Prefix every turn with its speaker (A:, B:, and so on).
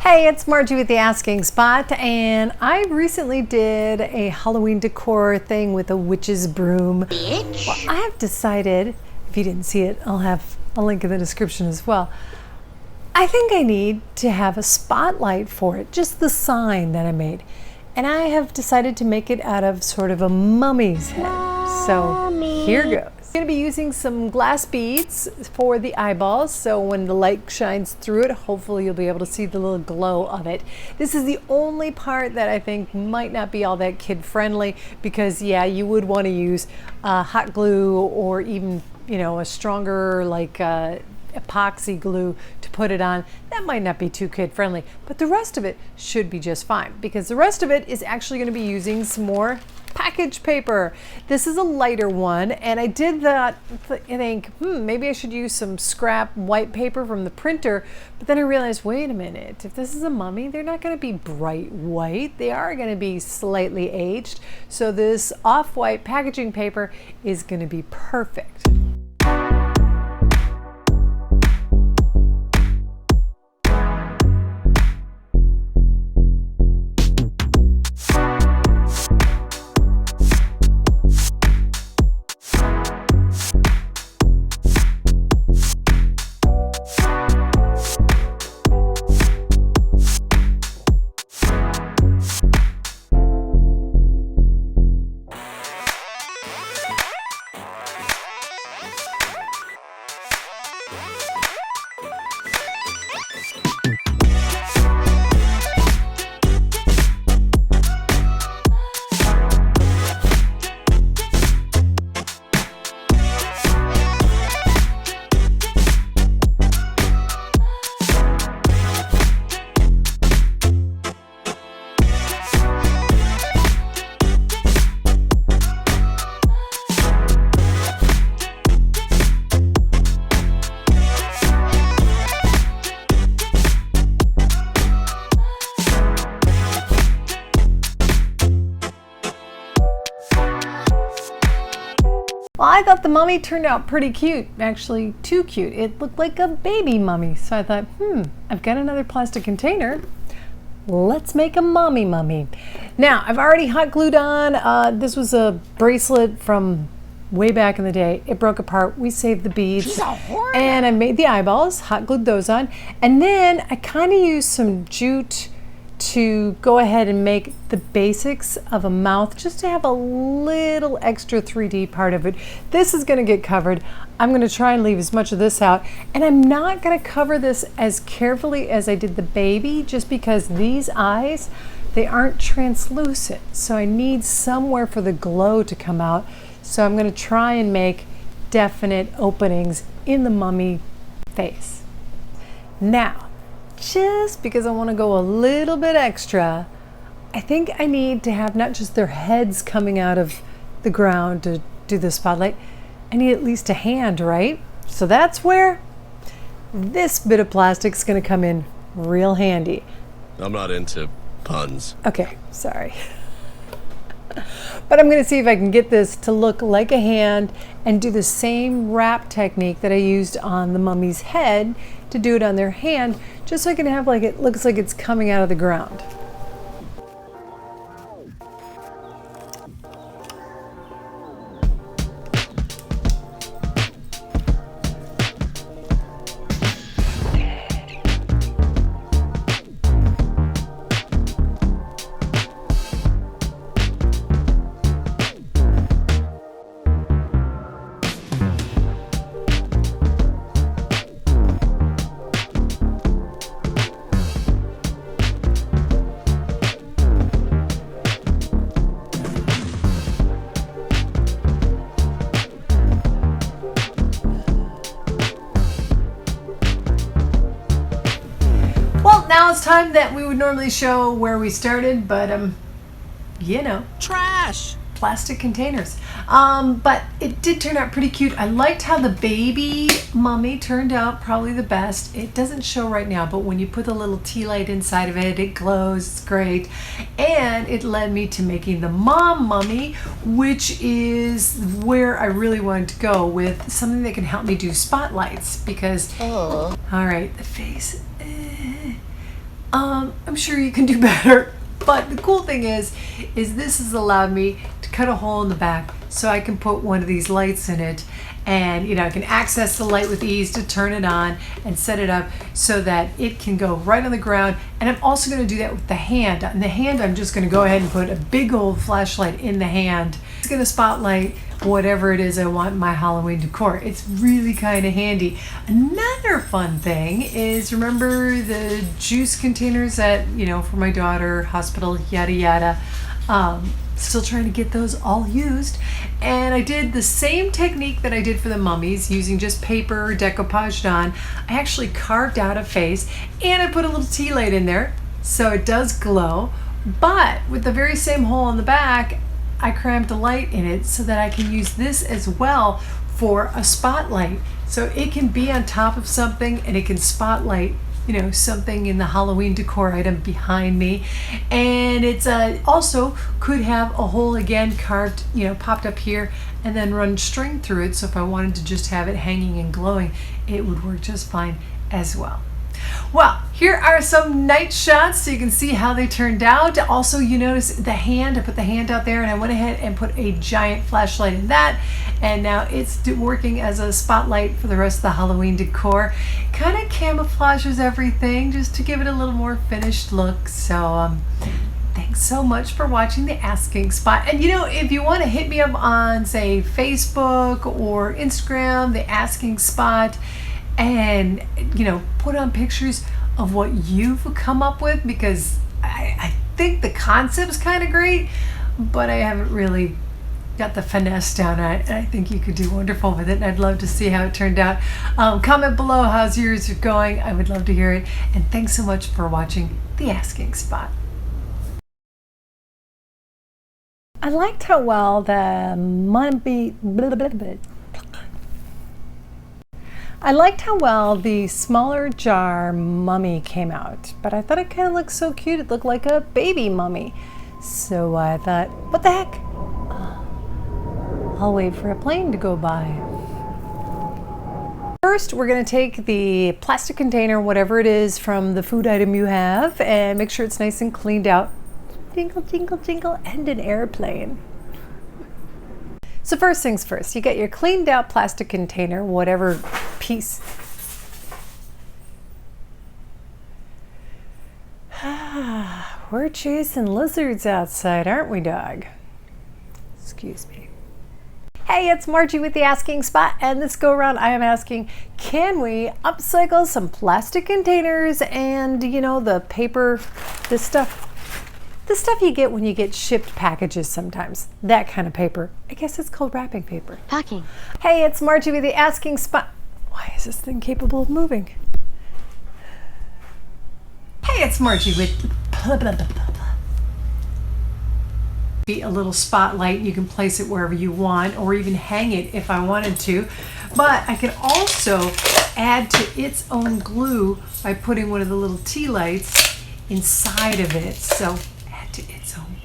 A: Hey, it's Margie with the Asking Spot, and I recently did a Halloween decor thing with a witch's broom. Well, I have decided, if you didn't see it, I'll have a link in the description as well. I think I need to have a spotlight for it, just the sign that I made. And I have decided to make it out of sort of a mummy's head. So here goes. I'm going to be using some glass beads for the eyeballs, so when the light shines through it, hopefully you'll be able to see the little glow of it. This is the only part that I think might not be all that kid friendly, because yeah, you would want to use hot glue or even, you know, a stronger like epoxy glue to put it on. That might not be too kid friendly, but the rest of it should be just fine, because the rest of it is actually going to be using some more package paper. This is a lighter one, and I did that I think maybe I should use some scrap white paper from the printer, but then I realized, wait a minute, if this is a mummy, they're not going to be bright white, they are going to be slightly aged, so this off-white packaging paper is going to be perfect. Well, I thought the mummy turned out pretty cute, actually too cute. It looked like a baby mummy. So I thought, I've got another plastic container. Let's make a mommy mummy. Now, I've already hot glued on. This was a bracelet from way back in the day. It broke apart. We saved the beads. And I made the eyeballs, hot glued those on. And then I kind of used some jute to go ahead and make the basics of a mouth, just to have a little extra 3D part of it. This is going to get covered. I'm going to try and leave as much of this out, and I'm not going to cover this as carefully as I did the baby, just because these eyes, they aren't translucent, so I need somewhere for the glow to come out. So I'm going to try and make definite openings in the mummy face. Now, just because I want to go a little bit extra, I think I need to have not just their heads coming out of the ground to do the spotlight, I need at least a hand, right? So that's where this bit of plastic is going to come in real handy.
B: I'm not into puns.
A: Okay, sorry. But I'm going to see if I can get this to look like a hand and do the same wrap technique that I used on the mummy's head to do it on their hand, just so I can have like it looks like it's coming out of the ground. Now it's time that we would normally show where we started, but you know,
B: Trash!
A: Plastic containers. But it did turn out pretty cute. I liked how the baby mummy turned out probably the best. It doesn't show right now, but when you put the little tea light inside of it, it glows, it's great. And it led me to making the mom mummy, which is where I really wanted to go with something that can help me do spotlights because, all right, the face, I'm sure you can do better. But the cool thing is this has allowed me to cut a hole in the back so I can put one of these lights in it. And you know, I can access the light with ease to turn it on and set it up so that it can go right on the ground. And I'm also going to do that with the hand. On the hand, I'm just going to go ahead and put a big old flashlight in the hand. It's going to spotlight whatever it is I want in my Halloween decor. It's really kind of handy. Another fun thing is, remember the juice containers that, you know, for my daughter, hospital, yada yada. Still trying to get those all used. And I did the same technique that I did for the mummies, using just paper decoupaged on. I actually carved out a face and I put a little tea light in there so it does glow. But with the very same hole in the back, I crammed a light in it so that I can use this as well for a spotlight. So it can be on top of something and it can spotlight, you know, something in the Halloween decor item behind me. And it's also could have a hole again carved, you know, popped up here, and then run string through it. So if I wanted to just have it hanging and glowing, it would work just fine as well. Well, here are some night shots so you can see how they turned out. Also, you notice the hand, I put the hand out there and I went ahead and put a giant flashlight in that. And now it's working as a spotlight for the rest of the Halloween decor. Kind of camouflages everything just to give it a little more finished look. So thanks so much for watching the Asking Spot. And you know, if you want to hit me up on, say, Facebook or Instagram, the Asking Spot, and you know, put on pictures of what you've come up with, because I think the concept's kind of great, but I haven't really got the finesse down. I think you could do wonderful with it, and I'd love to see how it turned out. Comment below how's yours going. I would love to hear it. And thanks so much for watching the Asking Spot. I liked how well the mummy. I liked how well the smaller jar mummy came out, but I thought it kind of looked so cute. It looked like a baby mummy. So I thought, what the heck? I'll wait for a plane to go by. First, we're going to take the plastic container, whatever it is from the food item you have, and make sure it's nice and cleaned out. Jingle, jingle, jingle, and an airplane. So first things first, you get your cleaned out plastic container, whatever piece. We're chasing lizards outside, aren't we, dog? Excuse me. Hey, it's Margie with the Asking Spot, and this go around I am asking, can we upcycle some plastic containers and, you know, the paper, this stuff you get when you get shipped packages sometimes. That kind of paper. I guess it's called wrapping paper.
C: Packing.
A: Hey, it's Margie with the Asking Spot. Why is this thing capable of moving? Hey, it's Margie with blah, blah, blah, blah, blah. Be a little spotlight. You can place it wherever you want, or even hang it if I wanted to. But I can also add to its own glue by putting one of the little tea lights inside of it. So to its own